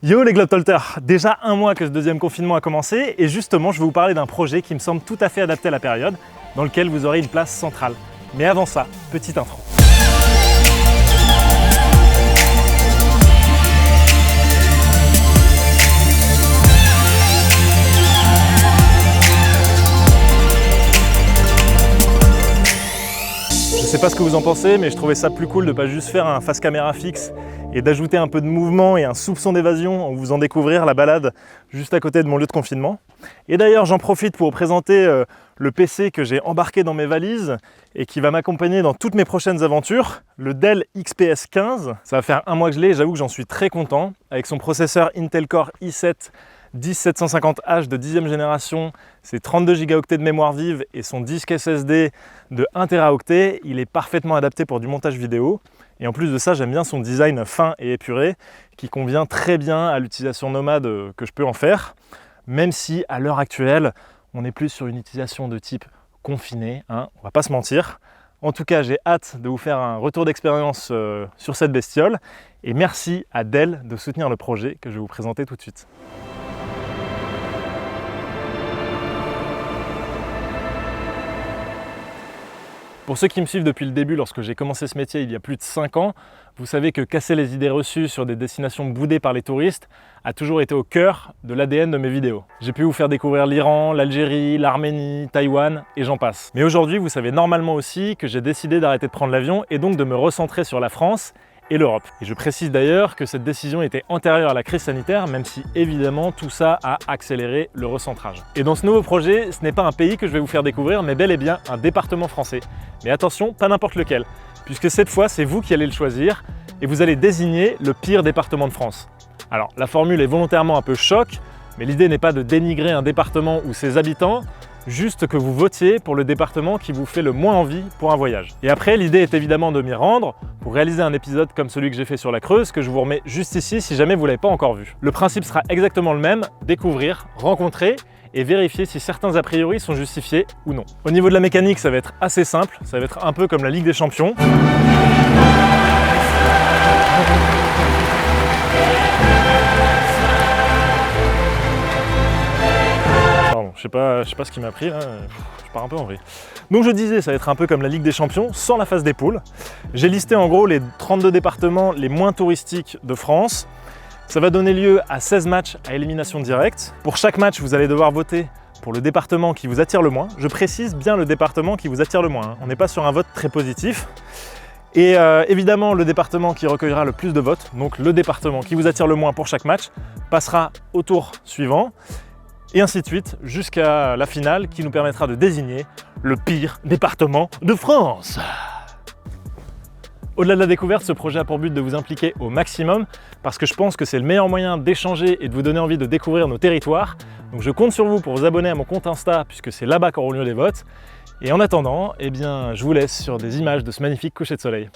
Yo les Globetrotters, déjà un mois que ce deuxième confinement a commencé et justement je vais vous parler d'un projet qui me semble tout à fait adapté à la période, dans lequel vous aurez une place centrale. Mais avant ça, petite intro. Je sais pas ce que vous en pensez, mais je trouvais ça plus cool de pas juste faire un face caméra fixe et d'ajouter un peu de mouvement et un soupçon d'évasion en vous faisant découvrir la balade juste à côté de mon lieu de confinement. Et d'ailleurs, j'en profite pour vous présenter le PC que j'ai embarqué dans mes valises et qui va m'accompagner dans toutes mes prochaines aventures, le Dell XPS 15. Ça va faire un mois que je l'ai et j'avoue que j'en suis très content. Avec son processeur Intel Core i7 10750H de 10e génération, ses 32 Go de mémoire vive et son disque SSD de 1 Teraoctet, il est parfaitement adapté pour du montage vidéo. Et en plus de ça, j'aime bien son design fin et épuré qui convient très bien à l'utilisation nomade que je peux en faire, même si à l'heure actuelle, on est plus sur une utilisation de type confiné, on va pas se mentir. En tout cas, j'ai hâte de vous faire un retour d'expérience sur cette bestiole et merci à Dell de soutenir le projet que je vais vous présenter tout de suite. Pour ceux qui me suivent depuis le début, lorsque j'ai commencé ce métier il y a plus de 5 ans, vous savez que casser les idées reçues sur des destinations boudées par les touristes a toujours été au cœur de l'ADN de mes vidéos. J'ai pu vous faire découvrir l'Iran, l'Algérie, l'Arménie, Taïwan et j'en passe. Mais aujourd'hui, vous savez normalement aussi que j'ai décidé d'arrêter de prendre l'avion et donc de me recentrer sur la France et l'Europe. Et je précise d'ailleurs que cette décision était antérieure à la crise sanitaire, même si évidemment tout ça a accéléré le recentrage. Et dans ce nouveau projet, ce n'est pas un pays que je vais vous faire découvrir, mais bel et bien un département français. Mais attention, pas n'importe lequel, puisque cette fois c'est vous qui allez le choisir et vous allez désigner le pire département de France. Alors la formule est volontairement un peu choc, mais l'idée n'est pas de dénigrer un département ou ses habitants, juste que vous votiez pour le département qui vous fait le moins envie pour un voyage. Et après, l'idée est évidemment de m'y rendre pour réaliser un épisode comme celui que j'ai fait sur la Creuse, que je vous remets juste ici si jamais vous ne l'avez pas encore vu. Le principe sera exactement le même, découvrir, rencontrer et vérifier si certains a priori sont justifiés ou non. Au niveau de la mécanique, ça va être assez simple, ça va être un peu comme la Ligue des Champions. Je sais pas ce qui m'a pris, là. Je pars un peu en vrille. Donc je disais, ça va être un peu comme la Ligue des Champions, sans la phase des poules. J'ai listé en gros les 32 départements les moins touristiques de France. Ça va donner lieu à 16 matchs à élimination directe. Pour chaque match, vous allez devoir voter pour le département qui vous attire le moins. Je précise bien le département qui vous attire le moins. On n'est pas sur un vote très positif. Et évidemment, le département qui recueillera le plus de votes, donc le département qui vous attire le moins pour chaque match, passera au tour suivant. Et ainsi de suite, jusqu'à la finale qui nous permettra de désigner le pire département de France. Au-delà de la découverte, ce projet a pour but de vous impliquer au maximum parce que je pense que c'est le meilleur moyen d'échanger et de vous donner envie de découvrir nos territoires. Donc je compte sur vous pour vous abonner à mon compte Insta puisque c'est là-bas qu'auront lieu les votes. Et en attendant, eh bien, je vous laisse sur des images de ce magnifique coucher de soleil.